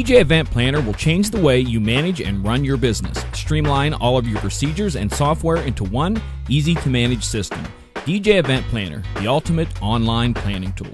DJ Event Planner will change the way you manage and run your business. Streamline all of your procedures and software into one easy-to-manage system. DJ Event Planner, the ultimate online planning tool.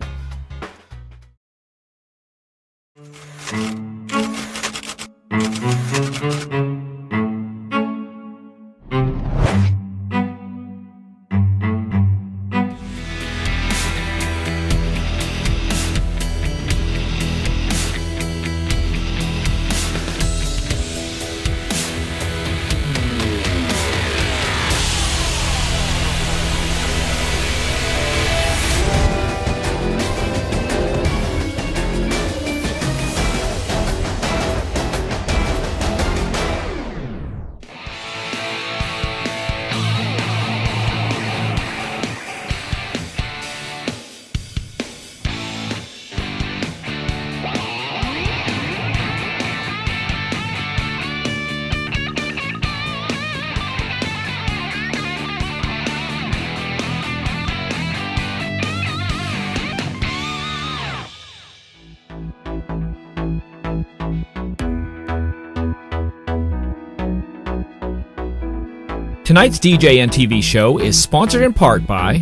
Tonight's DJNTV show is sponsored in part by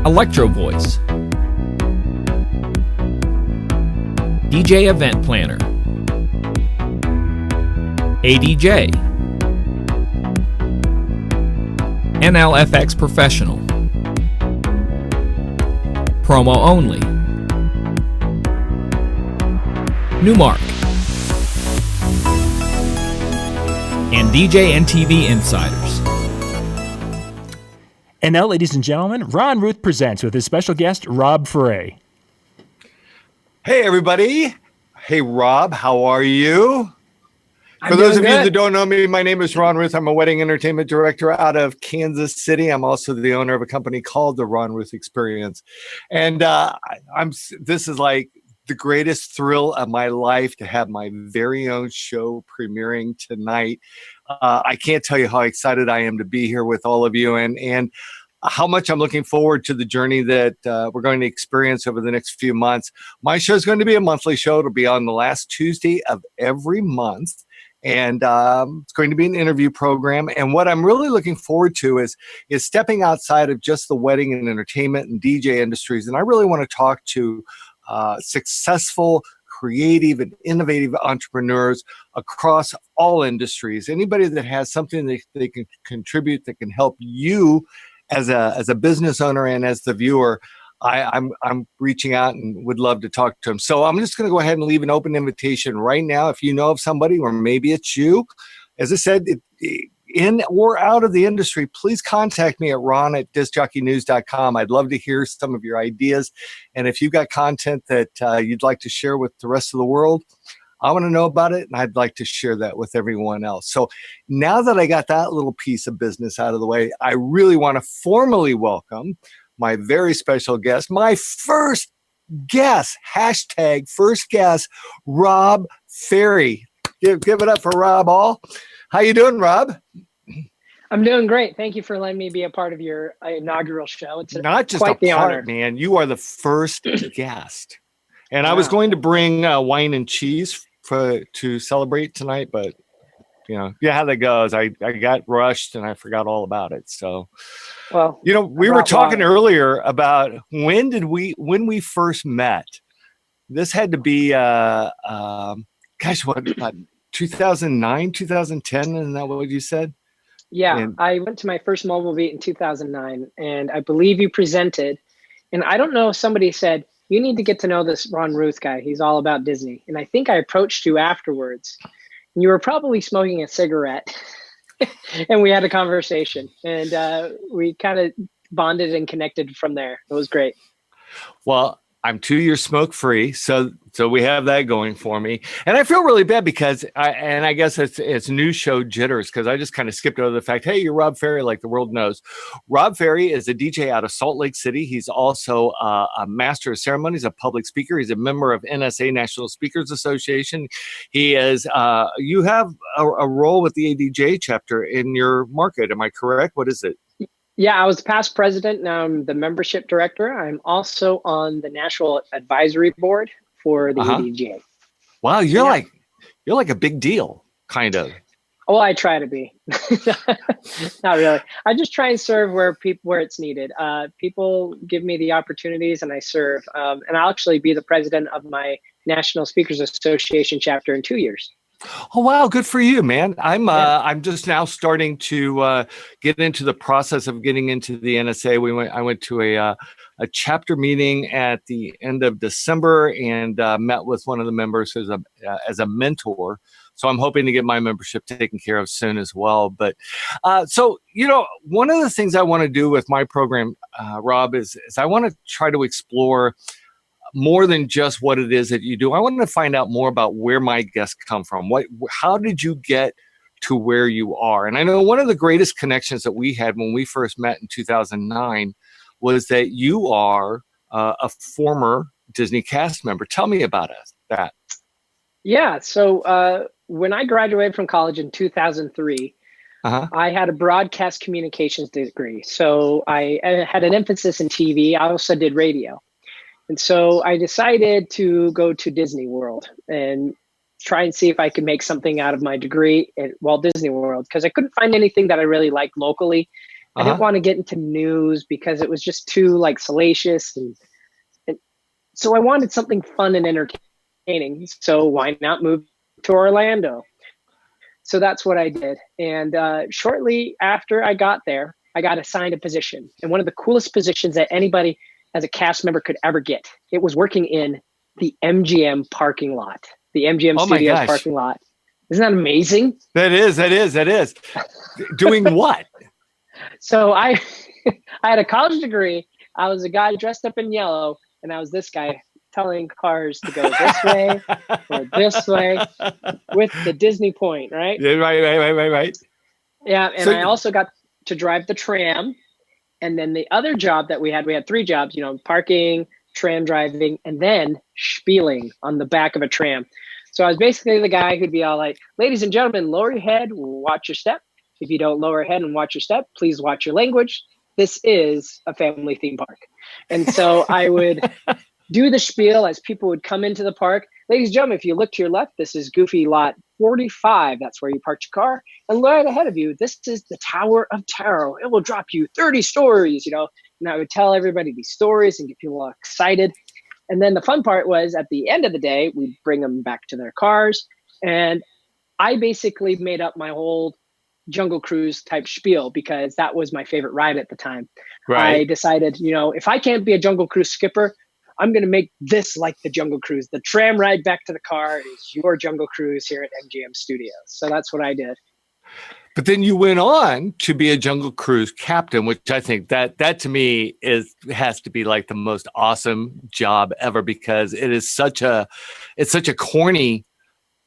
Electro Voice, DJ Event Planner, ADJ, NLFX Professional, Promo Only, Newmark, and DJNTV Insiders. And now, ladies and gentlemen, Ron Ruth presents with his special guest, Rob Ferre. Hey, everybody. Hey, Rob, how are you? For those of you that don't know me, my name is Ron Ruth. I'm a wedding entertainment director out of Kansas City. I'm also the owner of a company called the Ron Ruth Experience. And this is like the greatest thrill of my life to have my very own show premiering tonight. I can't tell you how excited I am to be here with all of you and how much I'm looking forward to the journey that we're going to experience over the next few months. My show is going to be a monthly show. It'll be on the last Tuesday of every month. And it's going to be an interview program. And what I'm really looking forward to is stepping outside of just the wedding and entertainment and DJ industries. And I really want to talk to successful, creative, and innovative entrepreneurs across all industries. Anybody that has something that they can contribute that can help you as a business owner and as the viewer, I'm reaching out and would love to talk to them. So I'm just going to go ahead and leave an open invitation right now. If you know of somebody, or maybe it's you, as I said, in or out of the industry, please contact me at ron@discjockeynews.com. I'd love to hear some of your ideas. And if you've got content that you'd like to share with the rest of the world, I want to know about it, and I'd like to share that with everyone else. So now that I got that little piece of business out of the way, I really want to formally welcome my very special guest, my first guest, #first guest, Rob Ferre. Give it up for Rob all. How you doing, Rob? I'm doing great. Thank you for letting me be a part of your inaugural show. It's not just quite a the part, honor. Man. You are the first guest. And wow. I was going to bring wine and cheese to celebrate tonight, but how that goes. I got rushed and I forgot all about it. So, well, we were talking earlier about when we first met. This had to be, about 2009, 2010, isn't that what you said? Yeah, I went to my first mobile beat in 2009, and I believe you presented. And I don't know, somebody said, you need to get to know this Ron Ruth guy. He's all about Disney. And I think I approached you afterwards. And you were probably smoking a cigarette. And we had a conversation. And we kind of bonded and connected from there. It was great. Well, I'm 2 years smoke free, so we have that going for me, and I feel really bad because I guess it's news show jitters because I just kind of skipped over the fact. Hey, you're Rob Ferre, like the world knows. Rob Ferre is a DJ out of Salt Lake City. He's also a master of ceremonies, a public speaker. He's a member of NSA, National Speakers Association. He is. You have a role with the ADJ chapter in your market. Am I correct? What is it? Yeah, I was past president. Now I'm the membership director. I'm also on the National Advisory Board for the ADGA. Wow, you're you're like a big deal, kind of. Well, I try to be. Not really. I just try and serve where it's needed. People give me the opportunities, and I serve. And I'll actually be the president of my National Speakers Association chapter in 2 years. Oh, wow. Good for you, man. I'm just now starting to get into the process of getting into the NSA. I went to a chapter meeting at the end of December and met with one of the members as a mentor. So I'm hoping to get my membership taken care of soon as well. But so, one of the things I want to do with my program, Rob, is I want to try to explore more than just what it is that you do. I want to find out more about where my guests come from. How did you get to where you are? And I know one of the greatest connections that we had when we first met in 2009 was that you are a former Disney cast member. Tell me about that. Yeah. So when I graduated from college in 2003, I had a broadcast communications degree. So I had an emphasis in TV. I also did radio. And so I decided to go to Disney World and try and see if I could make something out of my degree at Walt Disney World, because I couldn't find anything that I really liked locally. I didn't want to get into news because it was just too salacious. And so I wanted something fun and entertaining. So why not move to Orlando? So that's what I did. And shortly after I got there, I got assigned a position. And one of the coolest positions that anybody as a cast member could ever get. It was working in the MGM parking lot, the MGM Studios parking lot. Isn't that amazing? That is. Doing what? So I had a college degree. I was a guy dressed up in yellow, and I was this guy telling cars to go this way or this way with the Disney point, right? Yeah, right. Yeah, and I also got to drive the tram. And then the other job that we had 3 jobs, parking, tram driving, and then spieling on the back of a tram. So I was basically the guy who'd be all like, ladies and gentlemen, lower your head, watch your step. If you don't lower your head and watch your step, please watch your language. This is a family theme park. And so I would do the spiel as people would come into the park. Ladies and gentlemen, if you look to your left, this is Goofy Lot 45. That's where you park your car. And right ahead of you, this is the Tower of Terror. It will drop you 30 stories, And I would tell everybody these stories and get people all excited. And then the fun part was at the end of the day, we'd bring them back to their cars. And I basically made up my whole Jungle Cruise type spiel because that was my favorite ride at the time. Right. I decided, if I can't be a Jungle Cruise skipper, I'm going to make this like the Jungle Cruise. The tram ride back to the car is your Jungle Cruise here at MGM Studios. So that's what I did. But then you went on to be a Jungle Cruise captain, which I think that to me has to be like the most awesome job ever, because it's such a corny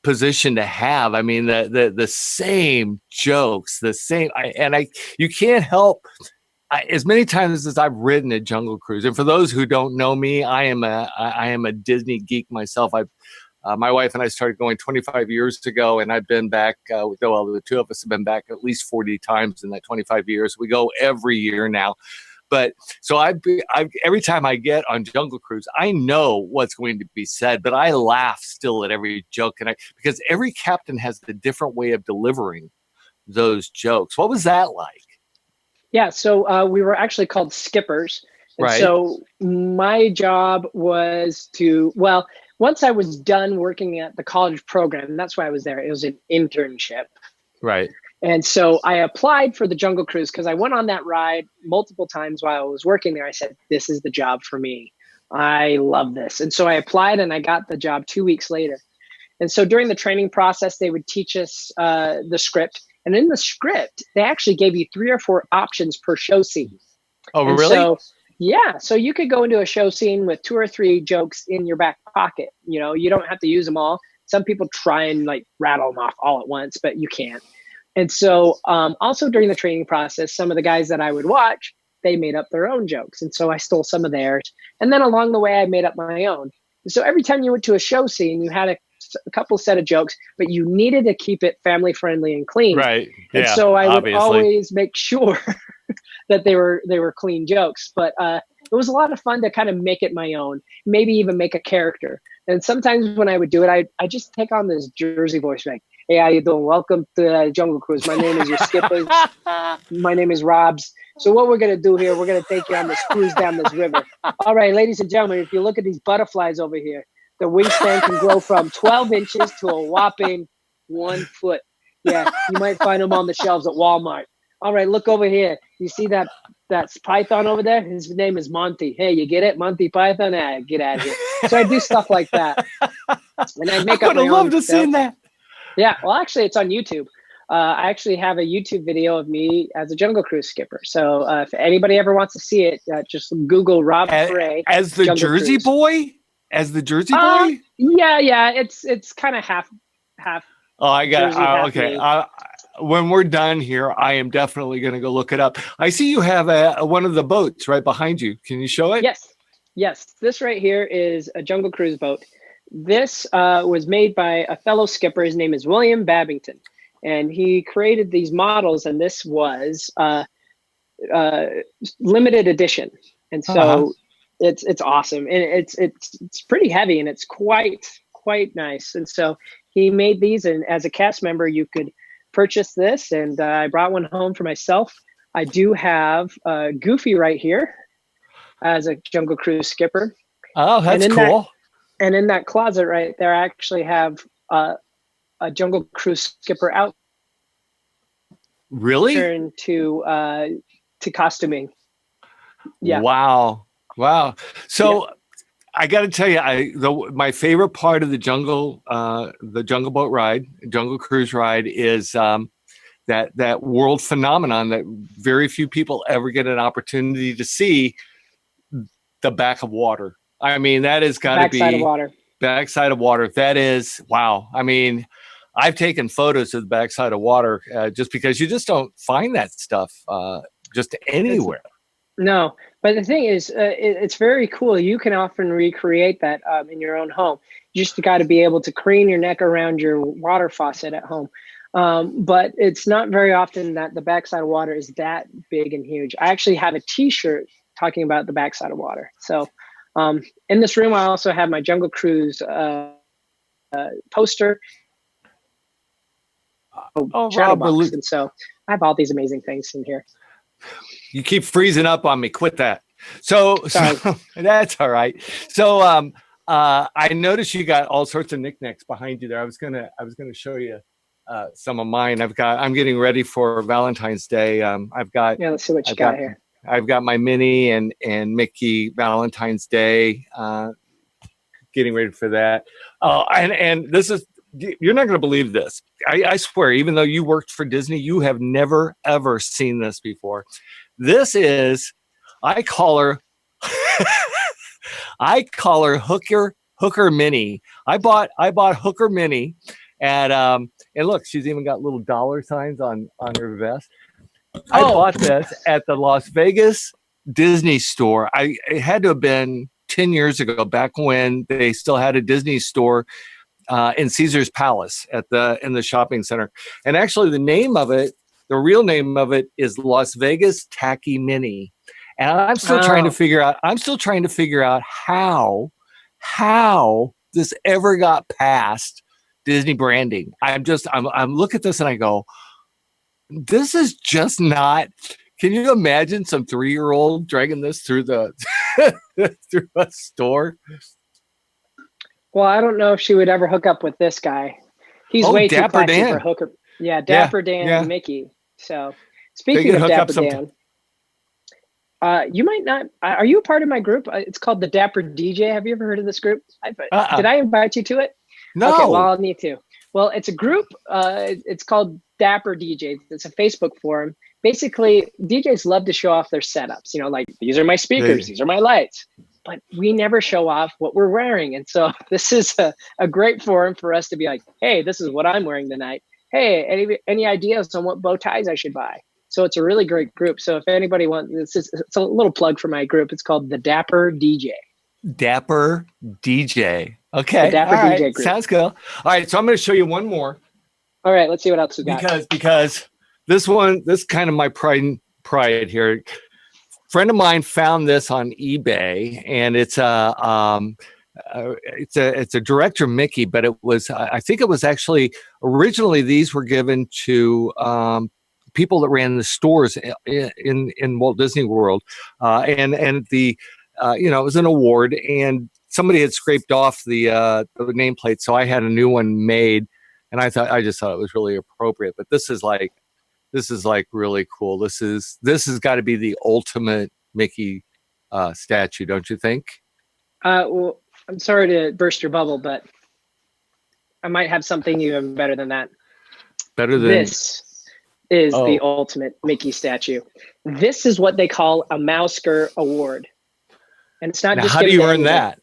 position to have. I mean, the same jokes, you can't help. As many times as I've ridden a Jungle Cruise, and for those who don't know me, I am a Disney geek myself. My wife and I started going 25 years ago, and I've been back. The two of us have been back at least 40 times in that 25 years. We go every year now. But so every time I get on Jungle Cruise, I know what's going to be said, but I laugh still at every joke, because every captain has a different way of delivering those jokes. What was that like? Yeah, so we were actually called skippers. And right. So my job was once I was done working at the college program, and that's why I was there, it was an internship. Right. And so I applied for the Jungle Cruise because I went on that ride multiple times while I was working there. I said, this is the job for me. I love this. And so I applied and I got the job 2 weeks later. And so during the training process, they would teach us the script. And in the script, they actually gave you 3 or 4 options per show scene. Oh, and really? So you could go into a show scene with 2 or 3 jokes in your back pocket. You don't have to use them all. Some people try and rattle them off all at once, but you can't. And so also during the training process, some of the guys that I would watch, they made up their own jokes. And so I stole some of theirs. And then along the way, I made up my own. And so every time you went to a show scene, you had a couple set of jokes, but you needed to keep it family friendly and clean. Right. And so I would always make sure that they were clean jokes. But it was a lot of fun to kind of make it my own, maybe even make a character. And sometimes when I would do it, I just take on this Jersey voice, like, hey, how you doing? Welcome to Jungle Cruise. My name is your skipper. My name is Rob's. So what we're going to do here, we're going to take you on this cruise down this river. All right, ladies and gentlemen, if you look at these butterflies over here, the wingspan can grow from 12 inches to a whopping 1 foot. Yeah, you might find them on the shelves at Walmart. All right, look over here. You see that's python over there? His name is Monty. Hey, you get it? Monty Python? Get out of here. So I do stuff like that. And I make I up would my have own loved to see that. Yeah, well, actually, it's on YouTube. I actually have a YouTube video of me as a Jungle Cruise skipper. So if anybody ever wants to see it, just Google Rob Ferre as the Jungle Jersey Cruise. boy. As the Jersey boy. Yeah. It's kind of half. Oh, I got it. Jersey, Okay. When we're done here, I am definitely going to go look it up. I see you have one of the boats right behind you. Can you show it? Yes. This right here is a Jungle Cruise boat. This was made by a fellow skipper. His name is William Babington, and he created these models. And this was limited edition, and so it's awesome, and it's pretty heavy, and it's quite nice. And so he made these, and as a cast member, you could purchase this. And I brought one home for myself. I do have Goofy right here as a Jungle Cruise skipper. Oh, that's cool. And in that closet right there, I actually have a Jungle Cruise skipper out. Really? Turn to costuming. Yeah. Wow. So I got to tell you, my favorite part of the jungle boat ride, Jungle Cruise ride, is that world phenomenon that very few people ever get an opportunity to see. The back of water. I mean, that has got to be backside of water. That is, wow. I mean, I've taken photos of the backside of water just because you just don't find that stuff just anywhere. No, but the thing is, it's very cool. You can often recreate that in your own home. You just got to be able to crane your neck around your water faucet at home. But it's not very often that the backside of water is that big and huge. I actually have a T-shirt talking about the backside of water. So in this room, I also have my Jungle Cruise poster. Shadow box. And so I have all these amazing things in here. You keep freezing up on me. Quit that. So that's all right. So I noticed you got all sorts of knickknacks behind you there. I was gonna show you some of mine. I'm getting ready for Valentine's Day. Let's see what you got here. I've got my Minnie and Mickey Valentine's Day, getting ready for that. And this is, you're not going to believe this. I swear, even though you worked for Disney, you have never, ever seen this before. This is, I call her Hooker Minnie. I bought Hooker Minnie, and look, she's even got little dollar signs on her vest. I bought this at the Las Vegas Disney store. It had to have been 10 years ago, back when they still had a Disney store in Caesar's Palace in the shopping center. And actually, the real name of it is Las Vegas Tacky Minnie. And I'm still trying to figure out how this ever got past Disney branding. I'm look at this and I go, this is just not. Can you imagine some 3-year-old dragging this through the through a store? Well, I don't know if she would ever hook up with this guy. He's way too classy for Hooker. Yeah, Dapper Dan and Mickey. So speaking of Dapper Dan, you might not. Are you a part of my group? It's called the Dapper DJ. Have you ever heard of this group? Did I invite you to it? No. Okay, well, I'll need to. Well, it's a group. It's called Dapper DJs. It's a Facebook forum. Basically, DJs love to show off their setups. You know, like, these are my speakers, these are my lights. But we never show off what we're wearing. And so this is a great forum for us to be like, hey, this is what I'm wearing tonight. Hey, any ideas on what bow ties I should buy? So it's a really great group. So if anybody wants, it's a little plug for my group. It's called the Dapper DJ. Dapper DJ. Okay. The Dapper DJ group. Sounds cool. All right. So I'm going to show you one more. All right. Let's see what else we got. Because this is kind of my pride here. Friend of mine found this on eBay, and it's it's a director Mickey, but it was, I think it was actually originally these were given to people that ran the stores in Walt Disney World, and the it was an award, and somebody had scraped off the nameplate, so I had a new one made, and I just thought it was really appropriate. But this is like really cool. This has got to be the ultimate Mickey statue, don't you think? Well, I'm sorry to burst your bubble, but I might have something even better than that. Better than this is the ultimate Mickey statue. This is what they call a Mousker Award, and it's not now, just. How do you earn that?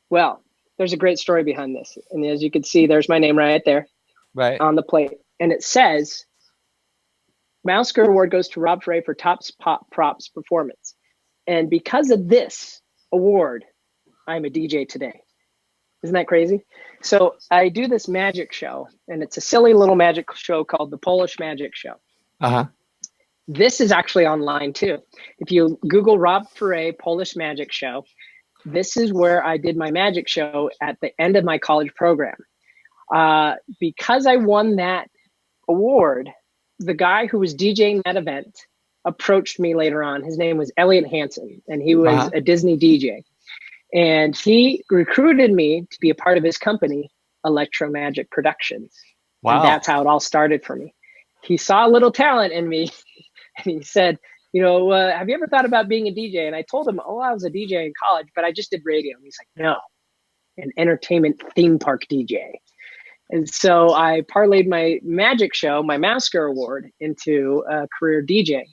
Well, there's a great story behind this, and as you can see, there's my name right there, right on the plate, and it says, "Mousker Award goes to Rob Ferre for top props performance," and because of this award, I'm a DJ today. Isn't that crazy? So I do this magic show, and it's a silly little magic show called the Polish Magic Show. This is actually online too. If you Google Rob Ferre Polish Magic Show, this is where I did my magic show at the end of my college program. Because I won that award, the guy who was DJing that event approached me later on. His name was Elliot Hansen, and he was a Disney DJ. And he recruited me to be a part of his company, Electro Magic Productions. Wow. And that's how it all started for me. He saw a little talent in me, and he said, have you ever thought about being a DJ? And I told him, I was a DJ in college, but I just did radio. And he's like, no, an entertainment theme park DJ. And so I parlayed my magic show, my Mousker Award, into a career DJ.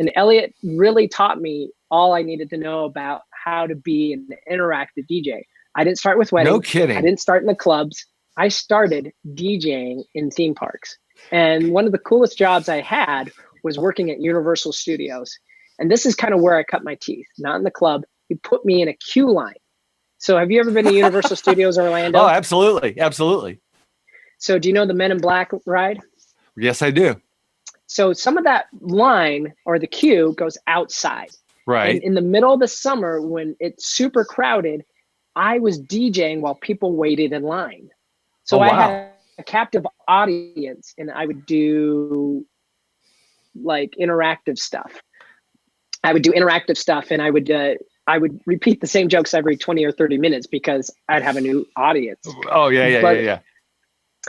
And Elliot really taught me all I needed to know about how to be an interactive DJ. I didn't start with weddings. No kidding. I didn't start in the clubs. I started DJing in theme parks. And one of the coolest jobs I had was working at Universal Studios. And this is kind of where I cut my teeth, not in the club. He put me in a queue line. So have you ever been to Universal Studios Orlando? Oh, absolutely. Absolutely. So do you know the Men in Black ride? Yes, I do. So some of that line or the queue goes outside. Right. And in the middle of the summer, when it's super crowded, I was DJing while people waited in line. So I had a captive audience, and I would do like interactive stuff. I would do interactive stuff, and I would repeat the same jokes every 20 or 30 minutes because I'd have a new audience. Oh, yeah.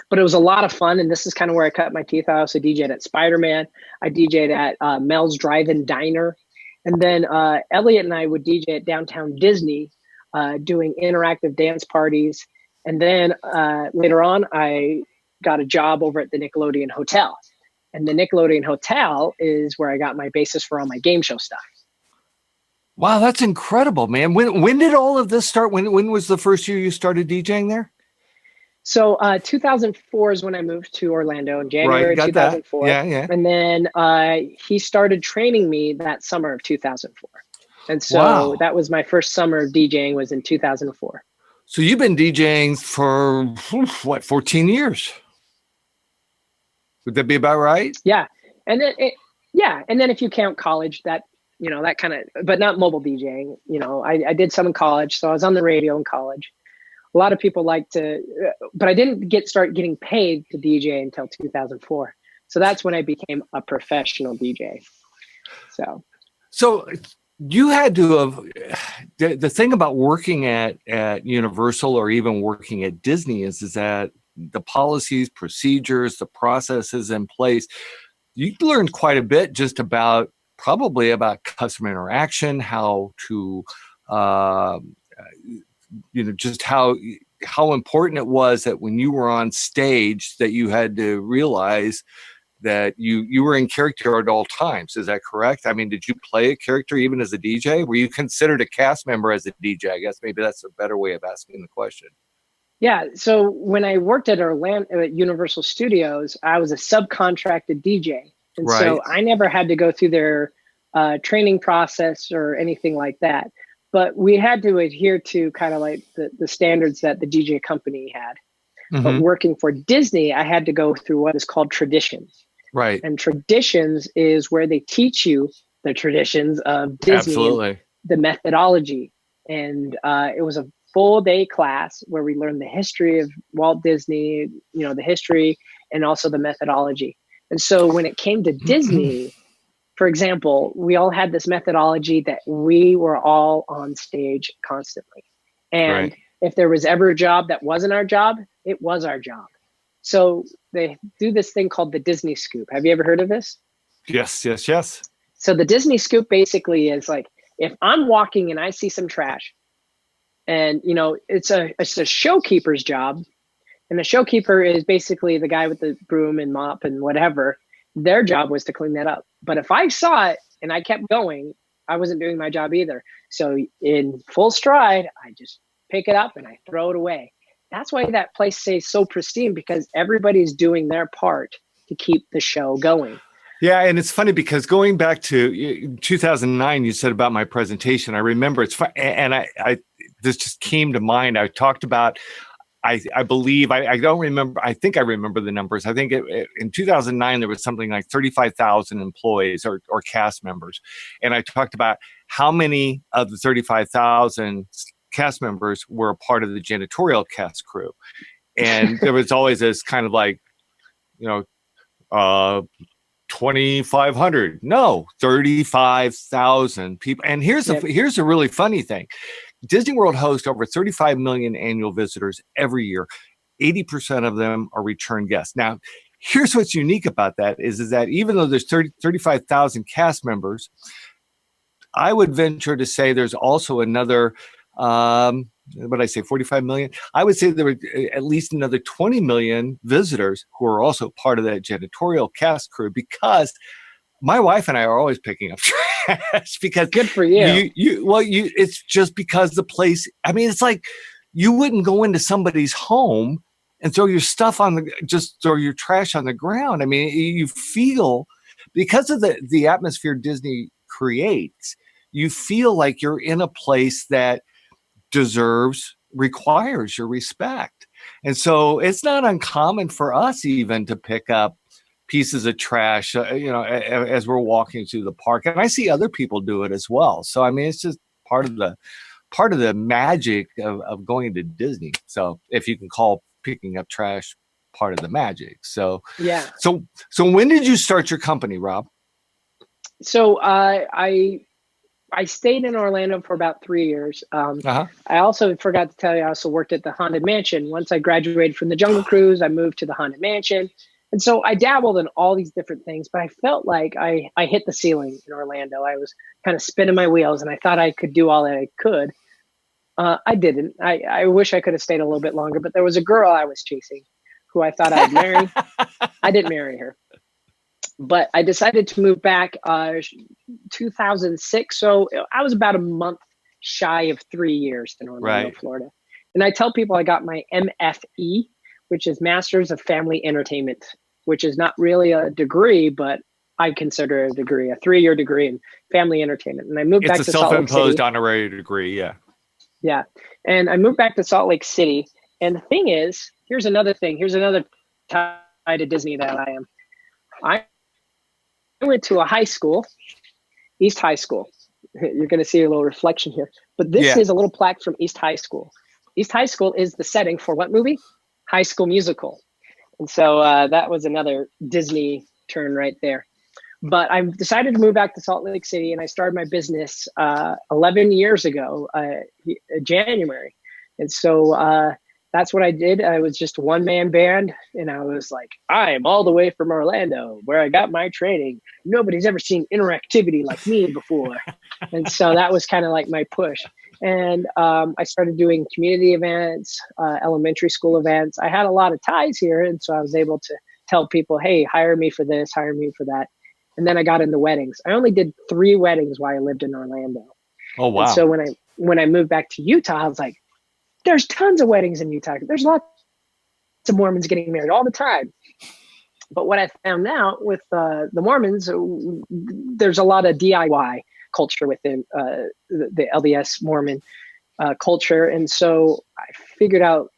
But it was a lot of fun, and this is kind of where I cut my teeth. I also DJ'd at Spider-Man. I DJ'd at Mel's Drive-In Diner. And then Elliot and I would DJ at Downtown Disney, doing interactive dance parties. And then later on, I got a job over at the Nickelodeon Hotel. And the Nickelodeon Hotel is where I got my basis for all my game show stuff. Wow, that's incredible, man. When did all of this start? When was the first year you started DJing there? So 2004 is when I moved to Orlando in January 2004. That. Yeah. And then he started training me that summer of 2004. And so that was my first summer of DJing was in 2004. So you've been DJing for, 14 years? Would that be about right? Yeah. And then, and then if you count college, that kind of, but not mobile DJing. I did some in college. So I was on the radio in college. A lot of people like to, but I didn't start getting paid to DJ until 2004. So that's when I became a professional DJ. So you had to have, the thing about working at Universal or even working at Disney is that the policies, procedures, the processes in place, you learned quite a bit just probably about customer interaction, how to, just how important it was that when you were on stage that you had to realize that you were in character at all times. Is that correct? I mean, did you play a character even as a DJ? Were you considered a cast member as a DJ? I guess maybe that's a better way of asking the question. Yeah. So when I worked at Universal Studios, I was a subcontracted DJ. And so I never had to go through their training process or anything like that. But we had to adhere to kind of like the standards that the DJ company had. Mm-hmm. But working for Disney, I had to go through what is called traditions. Right. And traditions is where they teach you the traditions of Disney, the methodology. And it was a full day class where we learned the history of Walt Disney, the history and also the methodology. And so when it came to Disney, for example, we all had this methodology that we were all on stage constantly. And if there was ever a job that wasn't our job, it was our job. So they do this thing called the Disney Scoop. Have you ever heard of this? Yes. So the Disney Scoop basically is like, if I'm walking and I see some trash and, it's a showkeeper's job, and the showkeeper is basically the guy with the broom and mop and whatever, their job was to clean that up. But if I saw it and I kept going, I wasn't doing my job either. So in full stride, I just pick it up and I throw it away. That's why that place stays so pristine, because everybody's doing their part to keep the show going. Yeah, and it's funny because going back to 2009, you said about my presentation. I remember it's fun, and I this just came to mind. I talked about. I believe I don't remember. I think I remember the numbers. I think in 2009 there was something like 35,000 employees or cast members, and I talked about how many of the 35,000 cast members were a part of the janitorial cast crew, and there was always this kind of like, 2,500. No, 35,000 people. And here's a really funny thing. Disney World hosts over 35 million annual visitors every year. 80% of them are return guests. Now, here's what's unique about that is that even though there's 35,000 cast members, I would venture to say there's also another, 45 million? I would say there were at least another 20 million visitors who are also part of that janitorial cast crew, because my wife and I are always picking up trash. Because good for you. It's just because the place, it's like you wouldn't go into somebody's home and throw your stuff throw your trash on the ground. You feel, because of the atmosphere Disney creates, you feel like you're in a place that requires your respect. And so it's not uncommon for us even to pick up pieces of trash, as we're walking through the park. And I see other people do it as well. So, it's just part of the magic of going to Disney. So if you can call picking up trash part of the magic. So, yeah. So when did you start your company, Rob? So I stayed in Orlando for about 3 years. I also forgot to tell you, I also worked at the Haunted Mansion. Once I graduated from the Jungle Cruise, I moved to the Haunted Mansion. And so I dabbled in all these different things, but I felt like I hit the ceiling in Orlando. I was kind of spinning my wheels, and I thought I could do all that I could. I didn't. I wish I could have stayed a little bit longer, but there was a girl I was chasing who I thought I'd marry. I didn't marry her. But I decided to move back 2006. So I was about a month shy of 3 years in Orlando, Florida. And I tell people I got my MFE, which is Masters of Family Entertainment, which is not really a degree, but I consider it a degree, a 3-year degree in family entertainment. And I moved back to Salt Lake City. It's a self-imposed honorary degree, yeah. Yeah. And I moved back to Salt Lake City. And the thing is, here's another tie to Disney that I am. I went to a high school, East High School. You're going to see a little reflection here. But this is a little plaque from East High School. East High School is the setting for what movie? High School Musical. And so that was another Disney turn right there. But I decided to move back to Salt Lake City, and I started my business 11 years ago, January. And so that's what I did. I was just a one-man band, and I was like, I'm all the way from Orlando, where I got my training. Nobody's ever seen interactivity like me before. And so that was kind of like my push. And I started doing community events, elementary school events. I had a lot of ties here, and so I was able to tell people, hey, hire me for this, hire me for that. And then I got into weddings. I only did 3 weddings while I lived in Orlando. Oh, wow. And so when I moved back to Utah, I was like, there's tons of weddings in Utah. There's lots of Mormons getting married all the time. But what I found out with the Mormons, there's a lot of DIY culture within the LDS Mormon culture. And so I figured out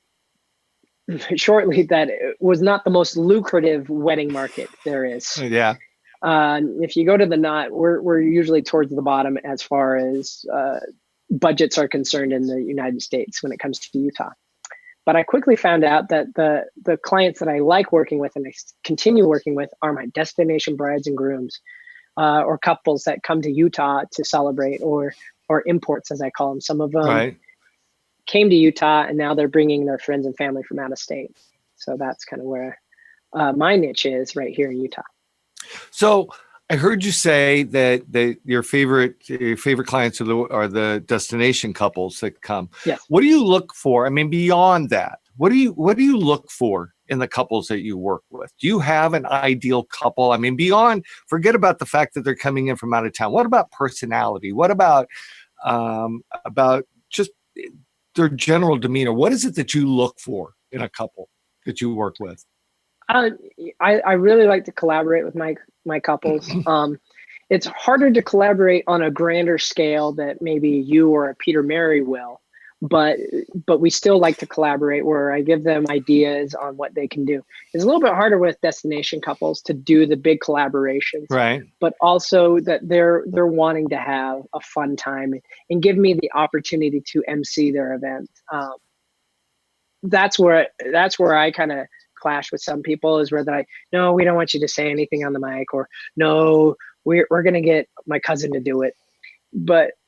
shortly that it was not the most lucrative wedding market there is. Yeah. If you go to the knot, we're usually towards the bottom as far as budgets are concerned in the United States when it comes to Utah. But I quickly found out that the clients that I like working with and I continue working with are my destination brides and grooms, or couples that come to Utah to celebrate, or imports, as I call them. Some of them came to Utah and now they're bringing their friends and family from out of state. So that's kind of where my niche is, right here in Utah. So I heard you say that your favorite clients are the destination couples that come. Yes. What do you look for? I mean, beyond that, what do you look for in the couples that you work with? Do you have an ideal couple? I mean, forget about the fact that they're coming in from out of town. What about personality? What about just their general demeanor? What is it that you look for in a couple that you work with? I really like to collaborate with my couples. It's harder to collaborate on a grander scale that maybe you or a Peter Mary will, but we still like to collaborate where I give them ideas on what they can do. It's a little bit harder with destination couples to do the big collaborations, right? But also that they're wanting to have a fun time and give me the opportunity to MC their event. That's where I kind of clash with some people, is where they're like, no, we don't want you to say anything on the mic, or no, we're going to get my cousin to do it.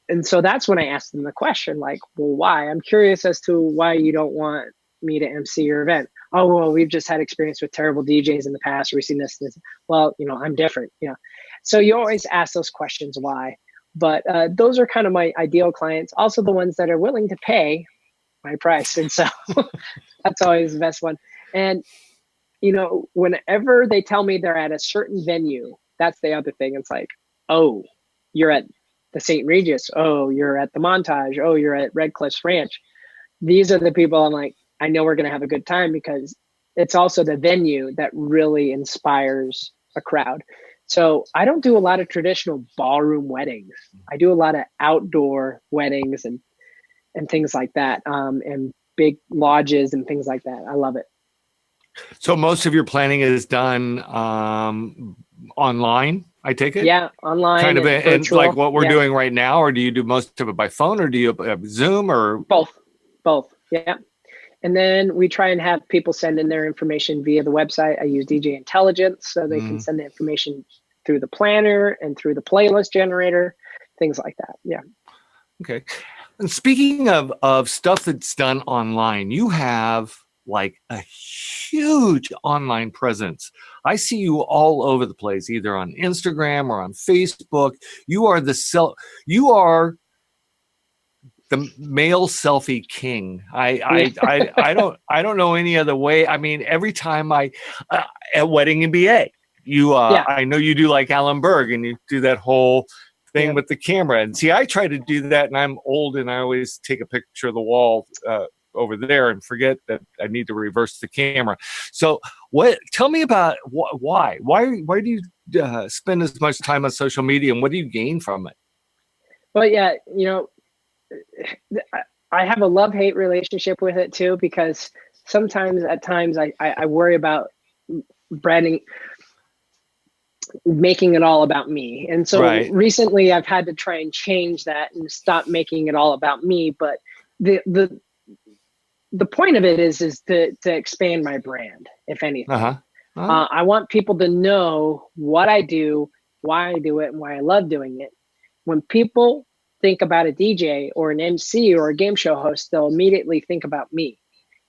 And so that's when I asked them the question, like, well, why? I'm curious as to why you don't want me to MC your event. Oh, well, we've just had experience with terrible DJs in the past. We've seen this. Well, I'm different. So you always ask those questions, why? But those are kind of my ideal clients. Also the ones that are willing to pay my price. And so that's always the best one. And, whenever they tell me they're at a certain venue, that's the other thing. It's like, oh, you're at the St. Regis. Oh, you're at the Montage. Oh, you're at Red Cliffs Ranch. These are the people I'm like, I know we're going to have a good time, because it's also the venue that really inspires a crowd. So I don't do a lot of traditional ballroom weddings. I do a lot of outdoor weddings and things like that, and big lodges and things like that. I love it. So most of your planning is done online, I take it? Yeah, online. Kind of and like what we're doing right now, or do you do most of it by phone, or do you have Zoom, or both? Yeah. And then we try and have people send in their information via the website. I use DJ Intelligence, so they can send the information through the planner and through the playlist generator, things like that. Yeah. Okay. And speaking of stuff that's done online, you have like a huge online presence. I see you all over the place, either on Instagram or on Facebook. You are the male selfie king. I don't know any other way. I mean, every time at Wedding MBA, I know you do like Alan Berg, and you do that whole thing with the camera. And see, I try to do that, and I'm old, and I always take a picture of the wall over there and forget that I need to reverse the camera. So tell me about why do you spend as much time on social media, and what do you gain from it? Well, yeah, I have a love-hate relationship with it too, because at times I worry about branding, making it all about me. And so recently I've had to try and change that and stop making it all about me. But the point of it is to expand my brand, if anything. I want people to know what I do, why I do it, and why I love doing it. When people think about a DJ or an MC or a game show host, they'll immediately think about me.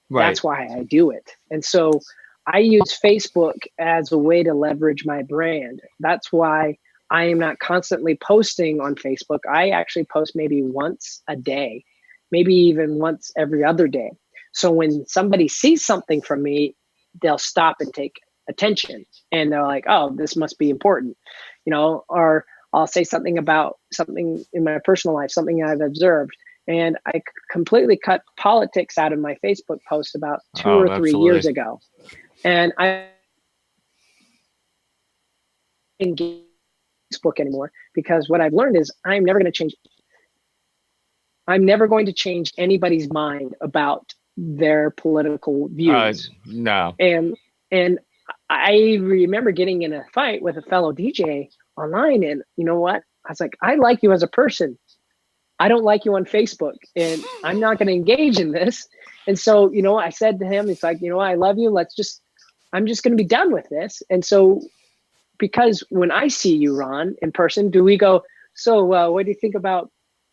That's why I do it. And so I use Facebook as a way to leverage my brand. That's why I am not constantly posting on Facebook. I actually post maybe once a day, maybe even once every other day. So when somebody sees something from me, they'll stop and take attention, and they're like, oh, this must be important, or I'll say something about something in my personal life, something I've observed. And I completely cut politics out of my Facebook post about 2 or 3 years ago. And I don't engage Facebook anymore, because what I've learned is I'm never going to change anybody's mind about their political views. No. And I remember getting in a fight with a fellow DJ online, and you know what? I was like, I like you as a person. I don't like you on Facebook and I'm not going to engage in this. And so, I said to him, it's like, I love you. I'm just going to be done with this. And so, because when I see you, Ron, in person, do we go, so what do you think about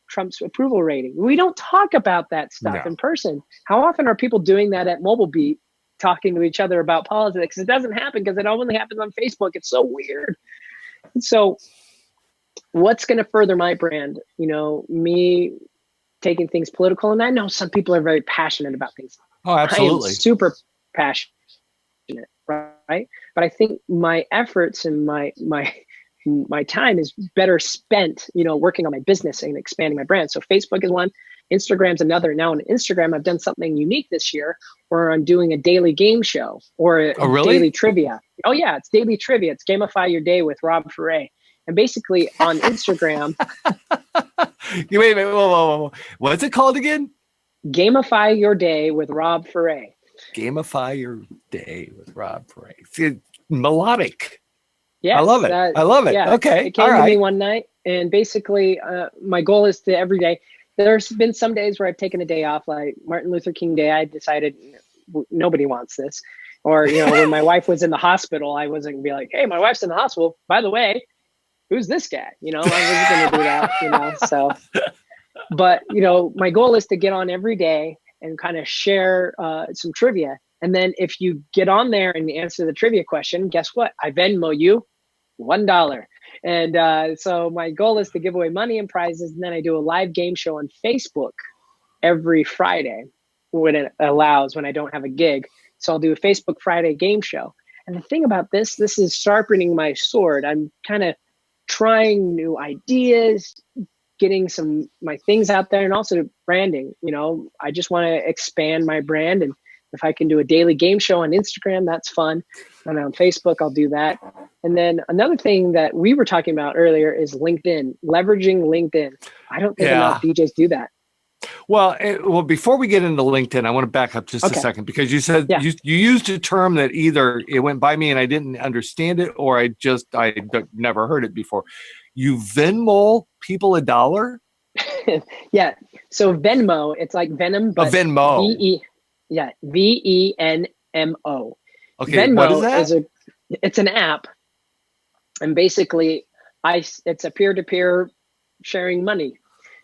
Trump's approval rating? We don't talk about that stuff in person. How often are people doing that at Mobile Beat, talking to each other about politics? It doesn't happen because it only happens on Facebook. It's so weird. And so what's going to further my brand? Me taking things political. And I know some people are very passionate about things. Oh, absolutely. I am super passionate, right? But I think my efforts and my time is better spent, working on my business and expanding my brand. So Facebook is one, Instagram's another. Now on Instagram, I've done something unique this year where I'm doing a daily game show or a daily trivia. Oh yeah, it's daily trivia. It's Gamify Your Day with Rob Ferre. And basically on Instagram. Wait a minute. Whoa. What's it called again? Gamify Your Day with Rob Ferre. Gamify Your Day with Rob Ferre. See, melodic. Yeah, I love it. I love it. Yeah, okay. It came to me one night, and basically my goal is to every day. There's been some days where I've taken a day off, like Martin Luther King Day. I decided nobody wants this. Or, when my wife was in the hospital, I wasn't going to be like, hey, my wife's in the hospital. By the way, who's this guy? I wasn't going to do that, so. But, my goal is to get on every day and kind of share some trivia. And then if you get on there and answer the trivia question, guess what? I Venmo you $1. And so my goal is to give away money and prizes. And then I do a live game show on Facebook every Friday when it allows, when I don't have a gig. So I'll do a Facebook Friday game show. And the thing about this is sharpening my sword. I'm kind of trying new ideas, getting my things out there, and also branding. I just want to expand my brand. And if I can do a daily game show on Instagram, that's fun. And on Facebook, I'll do that. And then another thing that we were talking about earlier is LinkedIn, leveraging LinkedIn. I don't think enough DJs do that. Well, before we get into LinkedIn, I want to back up just a second, because you said you used a term that either it went by me and I didn't understand it, or I never heard it before. You Venmo people $1? Yeah. So Venmo, it's like Venom, but Venmo. VENMO. Okay, Venmo what is that? It's an app, and basically, it's a peer-to-peer sharing money.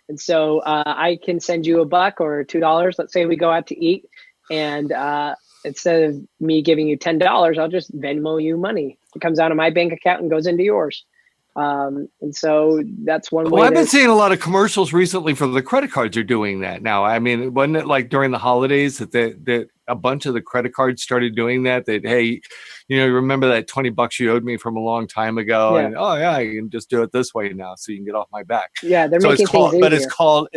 And so I can send you $1 or $2. Let's say we go out to eat, and instead of me giving you $10, I'll just Venmo you money. It comes out of my bank account and goes into yours. And so that's one way. Well, I've been seeing a lot of commercials recently for the credit cards are doing that now. I mean, wasn't it like during the holidays that a bunch of the credit cards started doing that? That, hey, you remember that $20 you owed me from a long time ago? Yeah. And you can just do it this way now, so you can get off my back. Yeah, they're making things easier. But it's called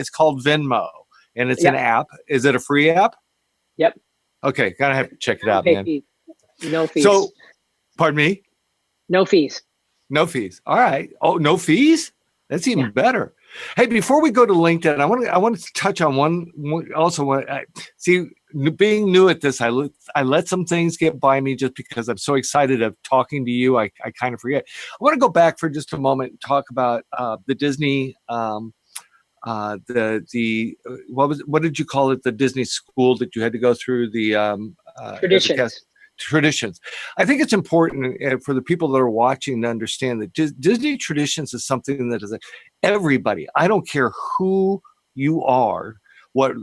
Venmo, and it's an app. Is it a free app? Yep. Okay, gotta have to check it out, man. No fees. So, pardon me. No fees. No fees. All right. Oh, no fees? That's even better. Hey, before we go to LinkedIn, I want to touch on one also. Being new at this, I let some things get by me just because I'm so excited of talking to you. I kind of forget. I want to go back for just a moment and talk about the Disney, what did you call it? The Disney school that you had to go through, the traditions. I think it's important for the people that are watching to understand that Disney traditions is something that is everybody. I don't care who you are, what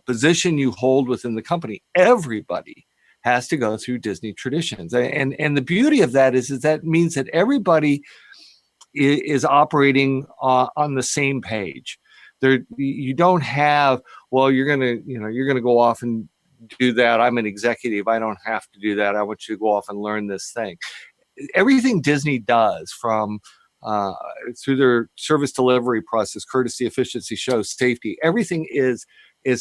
position you hold within the company. Everybody has to go through Disney traditions, and the beauty of that is that means that everybody is operating on the same page. There, you don't have, well, you're gonna go off and do that. I'm an executive. I don't have to do that. I want you to go off and learn this thing. Everything Disney does, from through their service delivery process, courtesy, efficiency, show, safety, everything is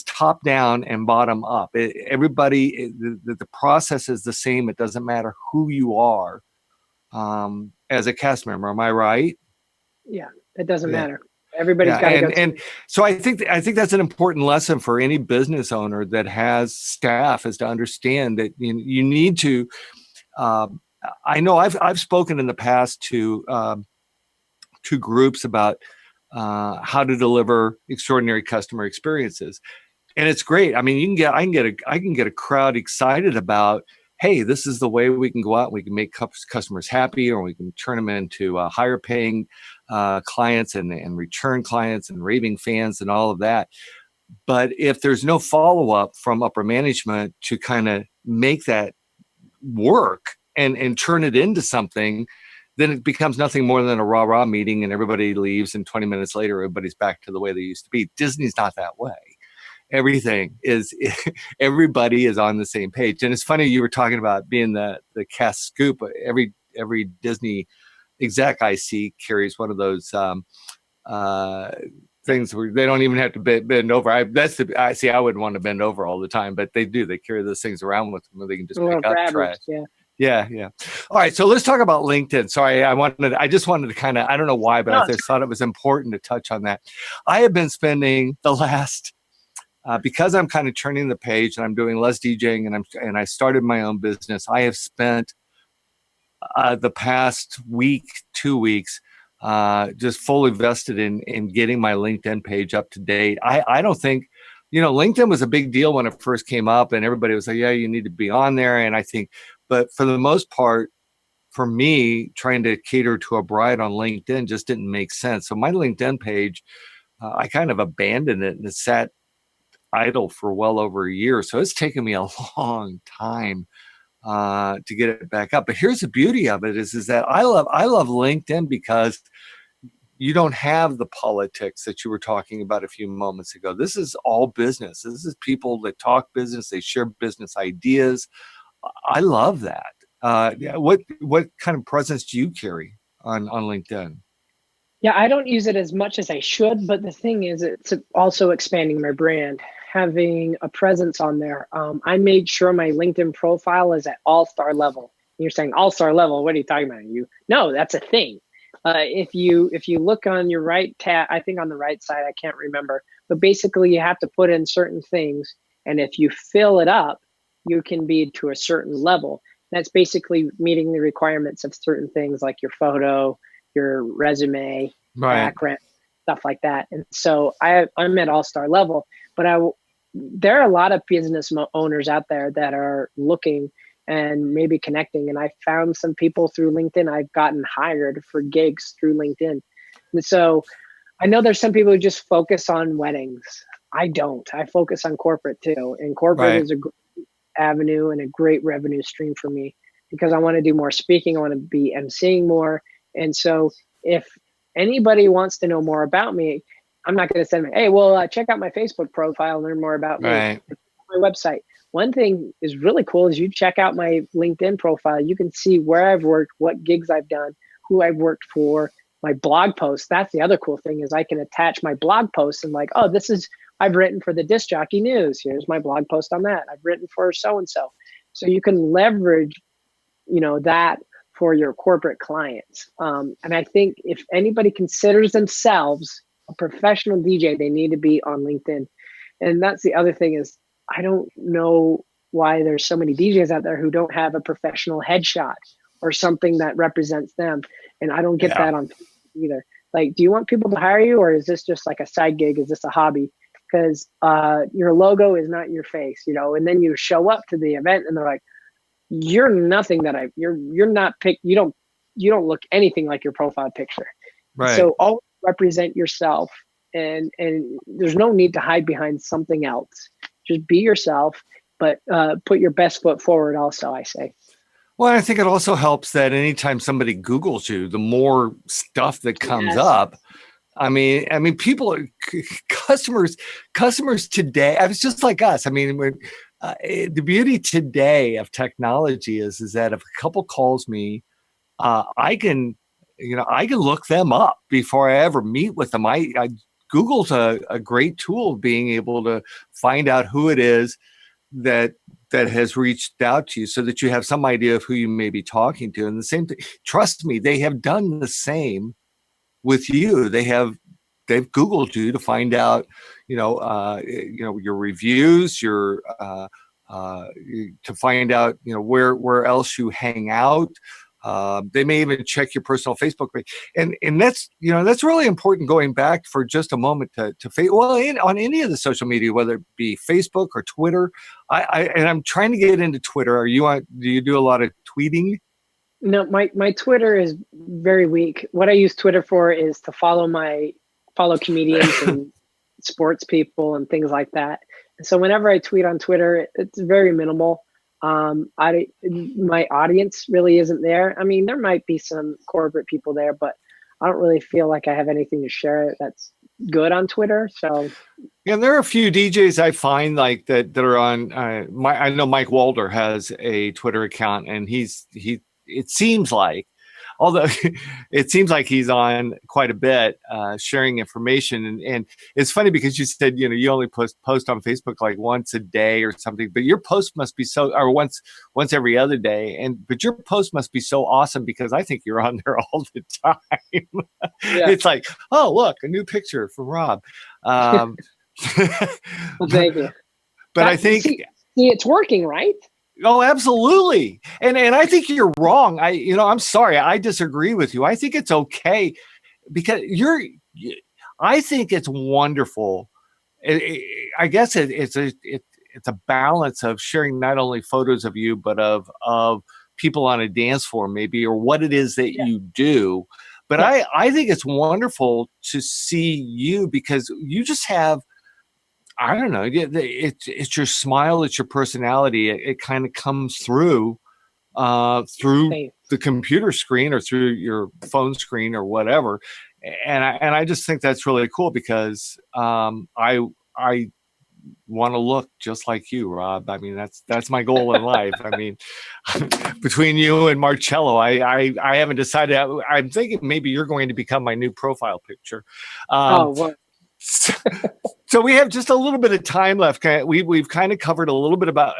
top down and bottom up. The process is the same. It doesn't matter who you are as a cast member. Am I right? Yeah, it doesn't matter. Everybody's got to go. And so I think that's an important lesson for any business owner that has staff, is to understand that you need to. I know I've spoken in the past to groups about how to deliver extraordinary customer experiences. And it's great. I mean, I can get a crowd excited about, hey, this is the way we can go out. We can make customers happy, or we can turn them into higher paying clients and return clients and raving fans and all of that. But if there's no follow up from upper management to kind of make that work and turn it into something, then it becomes nothing more than a rah-rah meeting, and everybody leaves, and 20 minutes later, everybody's back to the way they used to be. Disney's not that way. Everything is, everybody is on the same page. And it's funny, you were talking about being the cast scoop. Every Disney exec I see carries one of those things where they don't even have to bend over. I wouldn't want to bend over all the time, but they do. They carry those things around with them where they can just pick up trash. Yeah. All right. So let's talk about LinkedIn. Sorry, I just wanted to kind of, I don't know why, but I just thought it was important to touch on that. I have been spending the last, because I'm kind of turning the page and I'm doing less DJing and I started my own business. I have spent the past week, 2 weeks, just fully vested in getting my LinkedIn page up to date. I don't think, LinkedIn was a big deal when it first came up, and everybody was like, yeah, you need to be on there. And I think, but for the most part, for me, trying to cater to a bride on LinkedIn just didn't make sense. So my LinkedIn page, I kind of abandoned it, and it sat idle for well over a year. So it's taken me a long time to get it back up. But here's the beauty of it is that I love LinkedIn because you don't have the politics that you were talking about a few moments ago. This is all business. This is people that talk business. They share business ideas. I love that. What kind of presence do you carry on LinkedIn? Yeah, I don't use it as much as I should, but the thing is, it's also expanding my brand, having a presence on there. I made sure my LinkedIn profile is at all-star level. You're saying all-star level? What are you talking about? No, that's a thing. If you look on your right tab, I think on the right side, I can't remember, but basically you have to put in certain things, and if you fill it up, you can be to a certain level. That's basically meeting the requirements of certain things like your photo, your resume, background, stuff like that. And so I'm at all-star level, but there are a lot of business owners out there that are looking and maybe connecting. And I found some people through LinkedIn. I've gotten hired for gigs through LinkedIn. And so I know there's some people who just focus on weddings. I don't. I focus on corporate too. And corporate is a great avenue and a great revenue stream for me because I want to do more speaking. I want to be emceeing more. And so if anybody wants to know more about me, I'm not going to send me, hey, well, check out my Facebook profile and learn more about me. My website. One thing is really cool is you check out my LinkedIn profile. You can see where I've worked, what gigs I've done, who I've worked for, my blog posts. That's the other cool thing is I can attach my blog posts and like, oh, I've written for the Disc Jockey News. Here's my blog post on that. I've written for so-and-so. So you can leverage, that for your corporate clients. And I think if anybody considers themselves a professional DJ, they need to be on LinkedIn. And that's the other thing is I don't know why there's so many DJs out there who don't have a professional headshot or something that represents them. And I don't get that on Facebook either. Like, do you want people to hire you or is this just like a side gig? Is this a hobby? Because your logo is not your face, and then you show up to the event and they're like, you're nothing that you're not you don't look anything like your profile picture. Right. So always represent yourself and there's no need to hide behind something else. Just be yourself, but put your best foot forward also, I say. Well, I think it also helps that anytime somebody Googles you, the more stuff that comes up. I mean, customers today, I was just like us. I mean, the beauty today of technology is that if a couple calls me, I can look them up before I ever meet with them. Google's a great tool of being able to find out who it is that has reached out to you so that you have some idea of who you may be talking to. And the same thing, trust me, they have done the same with you. They've Googled you to find out, your reviews, to find out, where else you hang out, They may even check your personal Facebook page, and that's that's really important. Going back for just a moment to on any of the social media, whether it be Facebook or Twitter. I'm trying to get into Twitter. Are you on? Do you do a lot of tweeting? No, my Twitter is very weak. What I use Twitter for is to follow comedians and sports people and things like that. And so whenever I tweet on Twitter, it's very minimal. My audience really isn't there. I mean, there might be some corporate people there, but I don't really feel like I have anything to share that's good on Twitter. So yeah, there are a few DJs I find like that are on. I know Mike Walder has a Twitter account, and it seems like, although it seems like he's on quite a bit, sharing information. And it's funny because you said, you only post on Facebook like once a day or something, but your post must be or once every other day. But your post must be so awesome because I think you're on there all the time. Yeah. It's like, oh, look, a new picture from Rob. Well, thank you. But I think see, it's working, right? Oh, absolutely. And I think you're wrong. I'm sorry. I disagree with you. I think it's okay because I think it's wonderful. I guess it's a balance of sharing not only photos of you, but of people on a dance floor maybe, or what it is that you do. But I think it's wonderful to see you because you just have, I don't know. It's your smile. It's your personality. It kind of comes through the computer screen or through your phone screen or whatever. And I just think that's really cool because I want to look just like you, Rob. I mean, that's my goal in life. I mean, between you and Marcello, I haven't decided. I'm thinking maybe you're going to become my new profile picture. Well. So we have just a little bit of time left. We've kind of covered a little bit about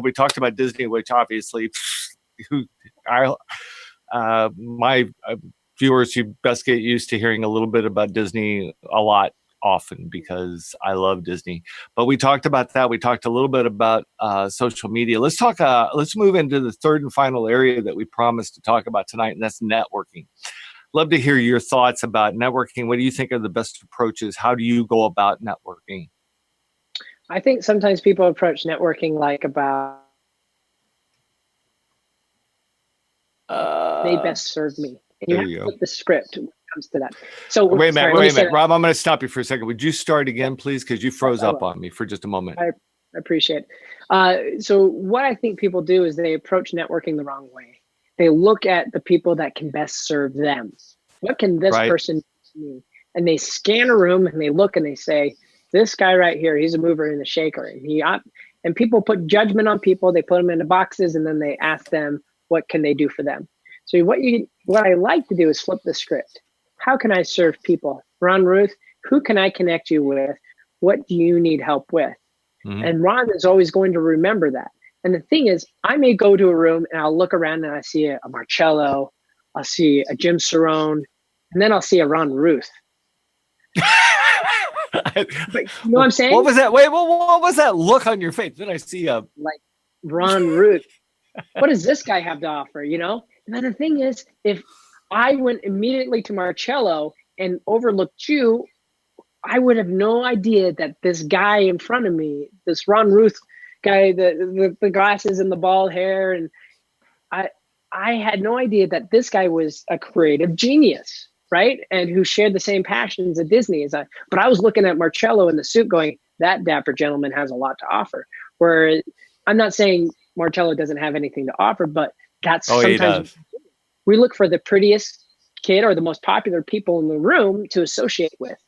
we talked about Disney, which obviously, my viewers, you best get used to hearing a little bit about Disney a lot often because I love Disney. But we talked about that. We talked a little bit about social media. Let's talk. Let's move into the third and final area that we promised to talk about tonight, and that's networking. Love to hear your thoughts about networking. What do you think are the best approaches? How do you go about networking? I think sometimes people approach networking like about they best serve me. And you have to flip the script when it comes to that. So wait a minute. Rob, I'm going to stop you for a second. Would you start again, please? Because you froze up on me for just a moment. I appreciate it. So what I think people do is they approach networking the wrong way. They look at the people that can best serve them. What can this person do? And they scan a room and they look and they say, this guy right here, he's a mover and a shaker. And people put judgment on people. They put them into boxes and then they ask them, what can they do for them? So what I like to do is flip the script. How can I serve people? Ron, Ruth, who can I connect you with? What do you need help with? Mm-hmm. And Ron is always going to remember that. And the thing is, I may go to a room and I'll look around and I see a Marcello, I'll see a Jim Cerrone, and then I'll see a Ron Ruth. But you know what I'm saying? What was that? Wait, what was that look on your face? Then I see like Ron Ruth. What does this guy have to offer? And then the thing is, if I went immediately to Marcello and overlooked you, I would have no idea that this guy in front of me, this Ron Ruth guy, the glasses and the bald hair, and I had no idea that this guy was a creative genius, right? And who shared the same passions at Disney as I. But I was looking at Marcello in the suit going, that dapper gentleman has a lot to offer. Where I'm not saying Marcello doesn't have anything to offer, but that's sometimes we look for the prettiest kid or the most popular people in the room to associate with.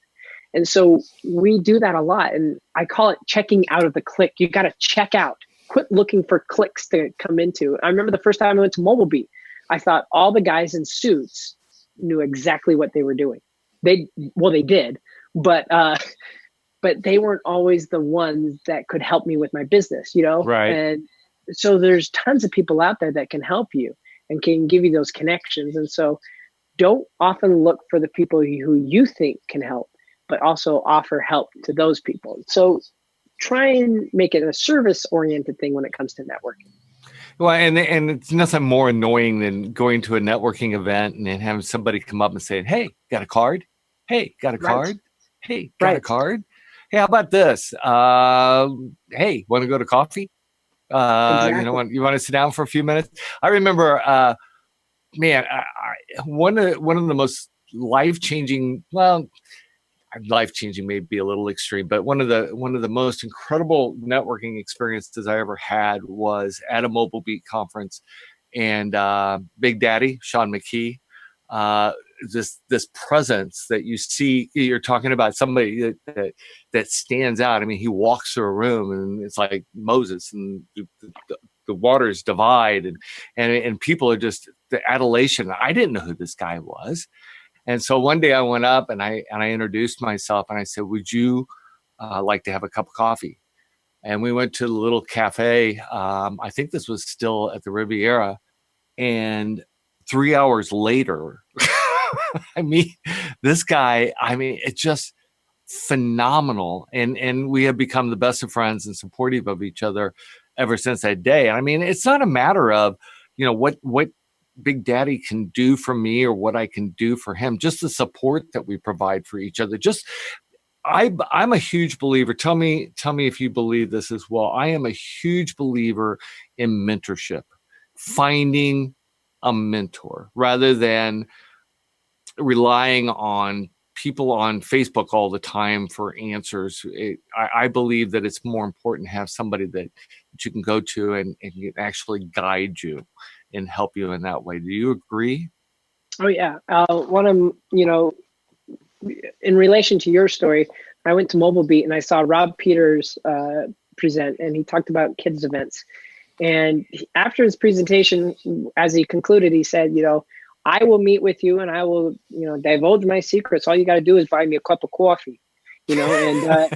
And so we do that a lot. And I call it checking out of the clique. You got to check out. Quit looking for cliques to come into. I remember the first time I went to Mobile Beat, I thought all the guys in suits knew exactly what they were doing. They did, but they weren't always the ones that could help me with my business, Right. And so there's tons of people out there that can help you and can give you those connections. And so don't often look for the people who you think can help, but also offer help to those people. So try and make it a service-oriented thing when it comes to networking. Well, and it's nothing more annoying than going to a networking event and then having somebody come up and saying, "Hey, got a card? Hey, got a Right. card? Hey, got a Right. card? Hey, how about this? Hey, want to go to coffee? Exactly. You want to sit down for a few minutes?" I remember, man, one of the most life changing. Well, life changing may be a little extreme, but one of the most incredible networking experiences I ever had was at a Mobile Beat conference, and Big Daddy Sean McKee, uh, this presence that you see. You're talking about somebody that stands out. I mean, he walks through a room and it's like Moses, and the waters divide, and people are just the adulation. I didn't know who this guy was. And so one day I went up and I introduced myself and I said, "Would you like to have a cup of coffee?" And we went to the little cafe. I think this was still at the Riviera. And 3 hours later, I mean, this guy, I mean, it's just phenomenal. And we have become the best of friends and supportive of each other ever since that day. I mean, it's not a matter of, what Big Daddy can do for me or what I can do for him, just the support that we provide for each other. I'm a huge believer. Tell me if you believe this as well. I am a huge believer in mentorship, finding a mentor rather than relying on people on Facebook all the time for answers. I believe that it's more important to have somebody that you can go to and can actually guide you and help you in that way. Do you agree? Oh yeah. One of in relation to your story, I went to Mobile Beat and I saw Rob Peters present, and he talked about kids events. And after his presentation, as he concluded, he said, "I will meet with you and I will, divulge my secrets. All you got to do is buy me a cup of coffee, and I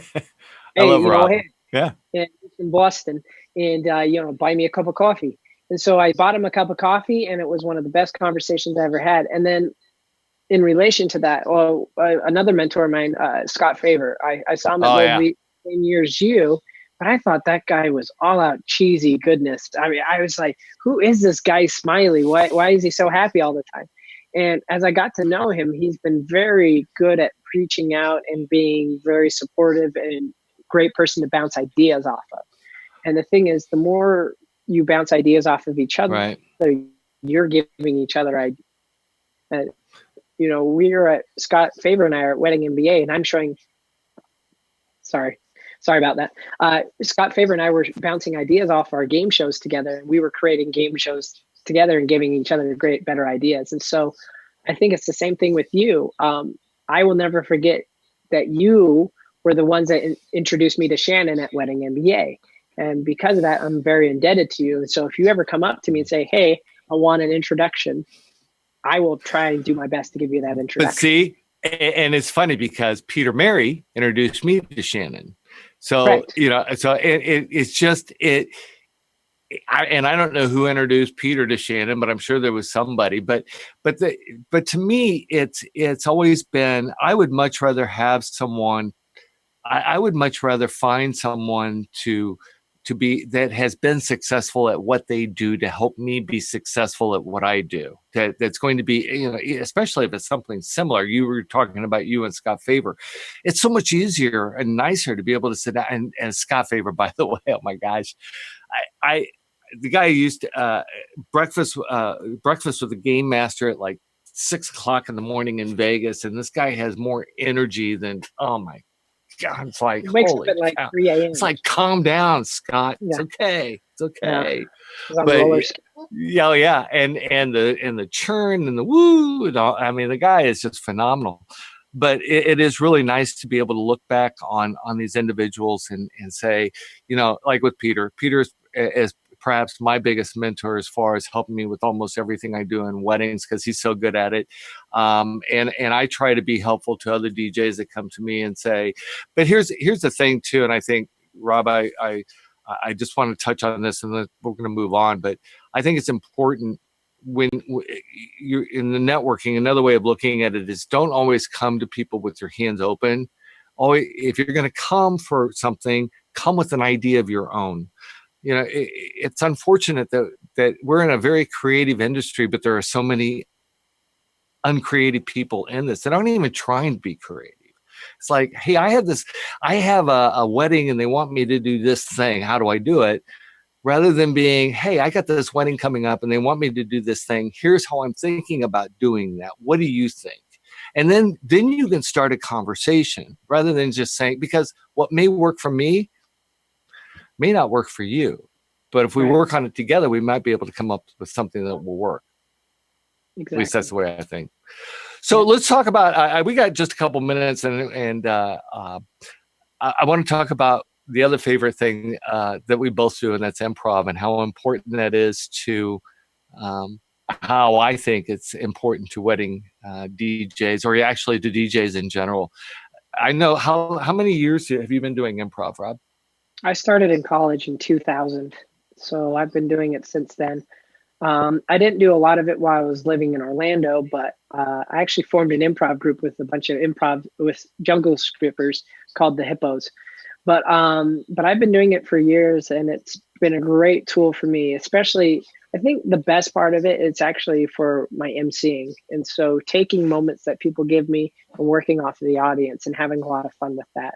hey, love Rob. hey, Yeah. and he's in Boston, and buy me a cup of coffee." And so I bought him a cup of coffee, and it was one of the best conversations I ever had. And then in relation to that, another mentor of mine, Scott Favor, I saw him at Oh Mobile yeah. Beat, same year as you, but I thought that guy was all out cheesy goodness. I mean, I was like, who is this guy Smiley? Why is he so happy all the time? And as I got to know him, he's been very good at preaching out and being very supportive and great person to bounce ideas off of. And the thing is, the more you bounce ideas off of each other, Right. you're giving each other ideas. We are at Scott Favor and I are at Wedding MBA, and I'm showing. Sorry about that. Scott Favor and I were bouncing ideas off our game shows together, and we were creating game shows together and giving each other better ideas. And so, I think it's the same thing with you. I will never forget that you were the ones that introduced me to Shannon at Wedding MBA, and because of that, I'm very indebted to you. And so, if you ever come up to me and say, "Hey, I want an introduction," I will try and do my best to give you that introduction. But see, and it's funny because Peter Mary introduced me to Shannon. So, right. So it's just it. And I don't know who introduced Peter to Shannon, but I'm sure there was somebody. But to me, it's always been. I would much rather have someone. I would much rather find someone to be that has been successful at what they do to help me be successful at what I do. That's going to be, especially if it's something similar. You were talking about you and Scott Favor. It's so much easier and nicer to be able to sit down and Scott Favor, by the way, oh my gosh, the guy used to, breakfast with the game master at like 6:00 in the morning in Vegas. And this guy has more energy than, oh my God, it's like, He wakes up holy at like cow. 3 a.m. It's like, calm down, Scott. Yeah. It's okay. It's okay. He's on But roller skates. yeah. And the churn and the woo and all, I mean, the guy is just phenomenal. But it is really nice to be able to look back on these individuals and say, like with Peter is perhaps my biggest mentor as far as helping me with almost everything I do in weddings because he's so good at it. And I try to be helpful to other DJs that come to me and say, but here's the thing too. And I think, Rob, I just want to touch on this and then we're going to move on. But I think it's important when you're in the networking. Another way of looking at it is don't always come to people with your hands open. Always, if you're going to come for something, come with an idea of your own. It's unfortunate that that we're in a very creative industry, but there are so many uncreative people in this that aren't even trying to be creative. It's like, hey, I have a wedding and they want me to do this thing. How do I do it? Rather than being, hey, I got this wedding coming up and they want me to do this thing. Here's how I'm thinking about doing that. What do you think? And then you can start a conversation rather than just saying, because what may work for me may not work for you. But if we work on it together, we might be able to come up with something that will work. Exactly. At least that's the way I think. So let's talk about, we got just a couple minutes and I want to talk about the other favorite thing that we both do, and that's improv, and how important that is to how I think it's important to wedding DJs, or actually to DJs in general. I know, how many years have you been doing improv, Rob? I started in college in 2000, so I've been doing it since then. I didn't do a lot of it while I was living in Orlando, but I actually formed an improv group with a bunch of improv with jungle strippers called the Hippos. But I've been doing it for years, and it's been a great tool for me. Especially, I think the best part of it is actually for my emceeing, and so taking moments that people give me and working off of the audience and having a lot of fun with that.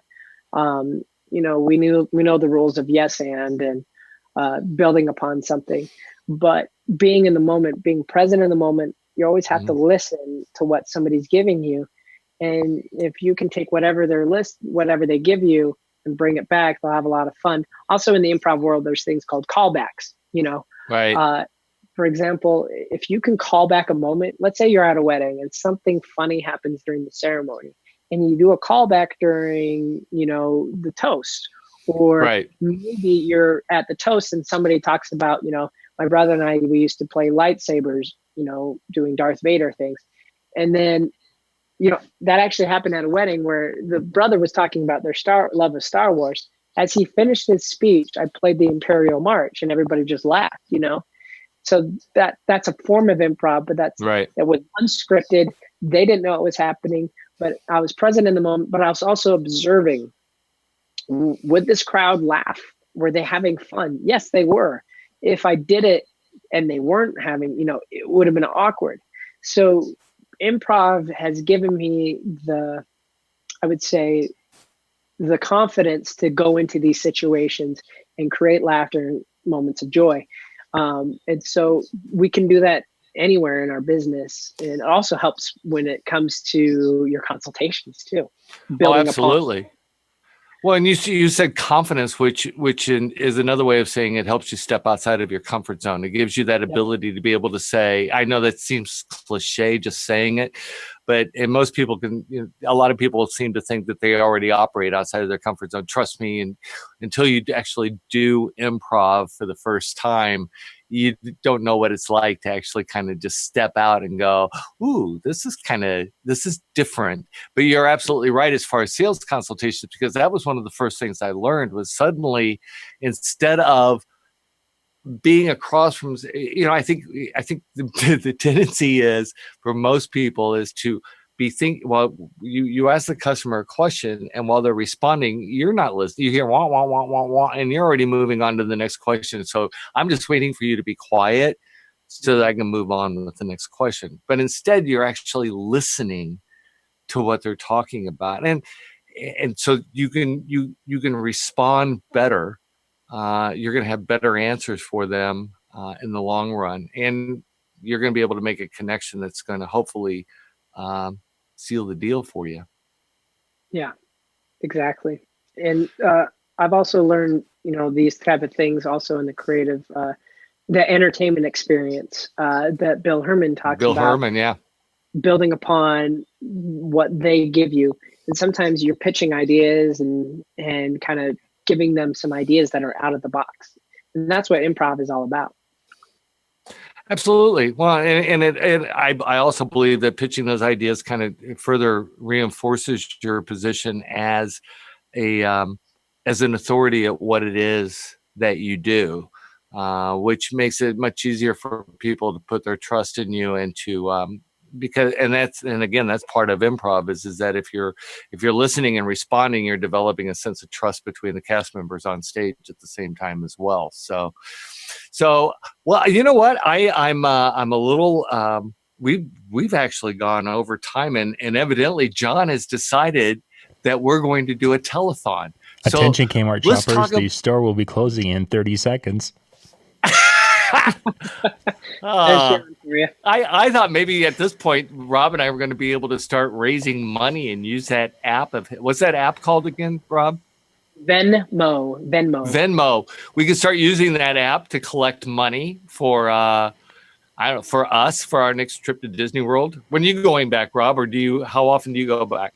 We know the rules of yes and building upon something, but being in the moment, being present in the moment, you always have to listen to what somebody's giving you, and if you can take whatever they give you and bring it back, they'll have a lot of fun. Also, in the improv world, there's things called callbacks. Right. For example, if you can call back a moment, let's say you're at a wedding and something funny happens during the ceremony, and you do a callback during, the toast, or maybe you're at the toast and somebody talks about, my brother and I, we used to play lightsabers, doing Darth Vader things, and then that actually happened at a wedding where the brother was talking about their love of Star Wars. As he finished his speech, I played the Imperial March and everybody just laughed, So that's a form of improv, but that was unscripted. They didn't know it was happening, but I was present in the moment, but I was also observing. Would this crowd laugh? Were they having fun? Yes, they were. If I did it and they weren't having, it would have been awkward. So improv has given me the confidence to go into these situations and create laughter and moments of joy. And so we can do that anywhere in our business. And it also helps when it comes to your consultations too. Absolutely. Well, and you said confidence, which is another way of saying it helps you step outside of your comfort zone. It gives you that ability to be able to say, I know that seems cliche just saying it, but and most people a lot of people seem to think that they already operate outside of their comfort zone. Trust me, and until you actually do improv for the first time, you don't know what it's like to actually kind of just step out and go, ooh, this is different. But you're absolutely right as far as sales consultations, because that was one of the first things I learned was suddenly, instead of being across from, I think the tendency is for most people is to be you ask the customer a question, and while they're responding, you're not listening. You hear wah, wah, wah, wah, wah, and you're already moving on to the next question. So I'm just waiting for you to be quiet so that I can move on with the next question. But instead, you're actually listening to what they're talking about. And so you can respond better. You're going to have better answers for them in the long run. And you're going to be able to make a connection that's going to hopefully seal the deal for you. Yeah, exactly. And I've also learned, these type of things also in the creative, the entertainment experience that Bill Herman talks about. Bill Herman, yeah. Building upon what they give you. And sometimes you're pitching ideas and kind of giving them some ideas that are out of the box. And that's what improv is all about. Absolutely. Well, and I also believe that pitching those ideas kind of further reinforces your position as an authority at what it is that you do, which makes it much easier for people to put their trust in you and to again, that's part of improv is that if you're listening and responding, you're developing a sense of trust between the cast members on stage at the same time as well. So well, you know what, I'm a little we've actually gone over time, and evidently John has decided that we're going to do a telethon. Attention, Kmart shoppers, the store will be closing in 30 seconds. I thought maybe at this point, Rob and I were going to be able to start raising money and use that app. What's that app called again, Rob? Venmo. We could start using that app to collect money for for us for our next trip to Disney World. When are you going back, Rob, or how often do you go back?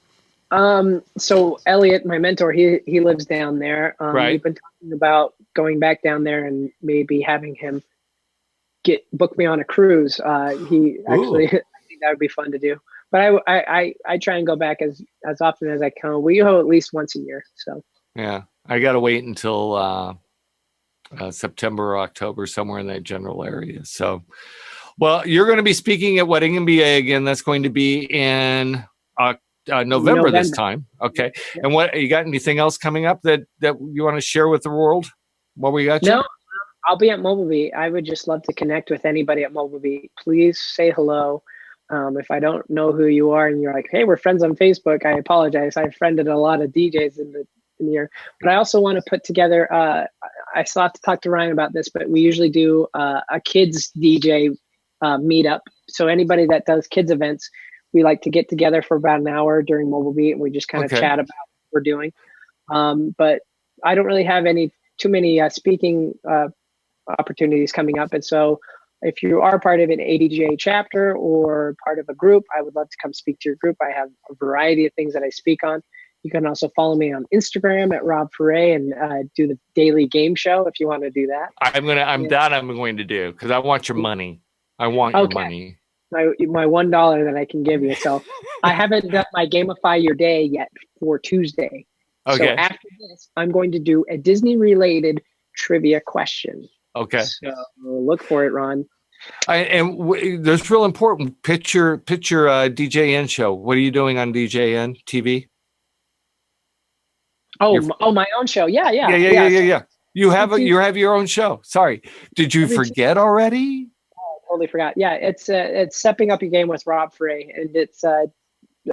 So Elliot, my mentor, he lives down there. Right. We've been talking about going back down there and maybe having him book me on a cruise. He actually, I think that would be fun to do. But I try and go back as often as I can. We go at least once a year. So yeah, I got to wait until September or October, somewhere in that general area. So, well, you're going to be speaking at Wedding MBA again. That's going to be in November this time. Okay. Yeah. And what, you got anything else coming up that you want to share with the world? What we got? No, I'll be at Mobile Beat. I would just love to connect with anybody at Mobile Beat. Please say hello. If I don't know who you are and you're like, hey, we're friends on Facebook, I apologize. I've friended a lot of DJs in the year, but I also want to put together, I still have to talk to Ryan about this, but we usually do a kids DJ meetup. So anybody that does kids events, we like to get together for about an hour during Mobile Beat and we just kind of chat about what we're doing. But I don't really have too many speaking opportunities coming up. And so if you are part of an ADJ chapter or part of a group, I would love to come speak to your group. I have a variety of things that I speak on. You can also follow me on Instagram at Rob Ferre and do the daily game show if you want to do that. I'm going to do, because I want your money. I want your money. My $1 that I can give you. So I haven't done my Gamify Your Day yet for Tuesday. Okay. So after this, I'm going to do a Disney related trivia question. Okay. So look for it, Ron. There's real important picture DJN show. What are you doing on DJNTV? My own show. Yeah. You have your own show. Sorry. Did you forget already? Oh, I totally forgot. Yeah, it's Stepping Up Your Game with Rob Ferre, and it's about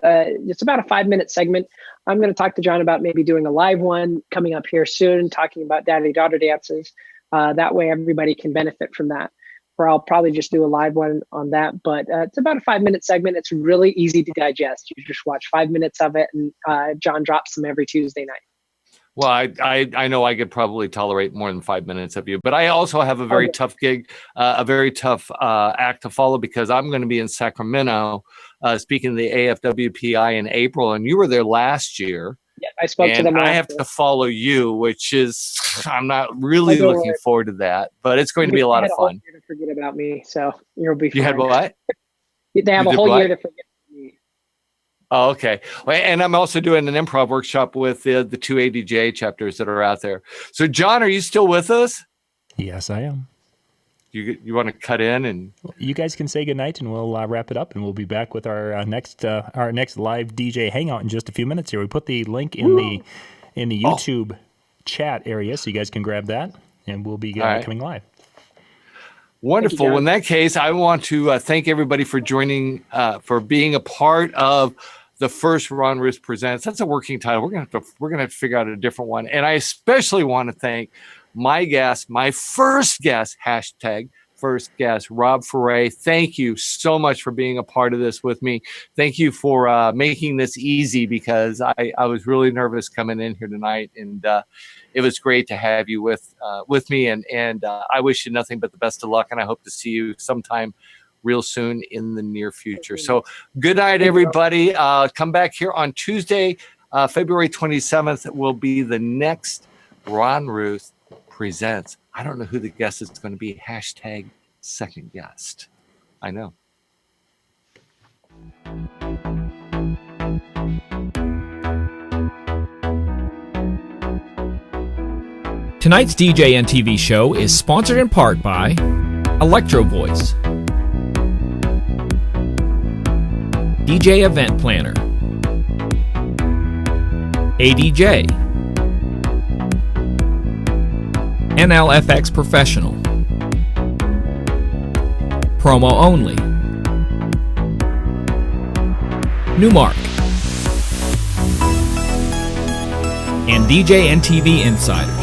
a 5-minute segment. I'm going to talk to John about maybe doing a live one coming up here soon, talking about daddy-daughter dances. That way everybody can benefit from that. Or I'll probably just do a live one on that. But it's about a 5-minute segment. It's really easy to digest. You just watch 5 minutes of it, and John drops them every Tuesday night. Well, I know I could probably tolerate more than 5 minutes of you, but I also have a very tough gig, a very tough act to follow, because I'm going to be in Sacramento speaking to the AFWPI in April, and you were there last year. Yeah, I spoke to them. I have to follow you, which is, I'm not really looking forward to that, but it's going to be a lot of fun. Year to forget about me, so you'll be fine. You had what? They have a whole year to forget. Oh, okay. And I'm also doing an improv workshop with the 2 ADJ chapters that are out there. So, John, are you still with us? Yes, I am. You want to cut in and you guys can say goodnight, and we'll wrap it up, and we'll be back with our next live DJ hangout in just a few minutes here. We put the link in the YouTube chat area, so you guys can grab that, and we'll be coming live. Wonderful. Well, in that case, I want to thank everybody for joining, for being a part of the first Ron Ruth Presents. That's a working title. We're gonna have to figure out a different one. And I especially want to thank my first guest, Rob Ferre. Thank you so much for being a part of this with me. Thank you for making this easy, because I was really nervous coming in here tonight, and it was great to have you with me, and I wish you nothing but the best of luck, and I hope to see you sometime real soon in the near future. So good night, everybody. Come back here on Tuesday, February 27th. Will be the next Ron Ruth Presents. I don't know who the guest is going to be. #second guest. I know. Tonight's DJNTV show is sponsored in part by Electro Voice, DJ Event Planner, ADJ, NLFX Professional, Promo Only, Newmark, and DJNTV Insider.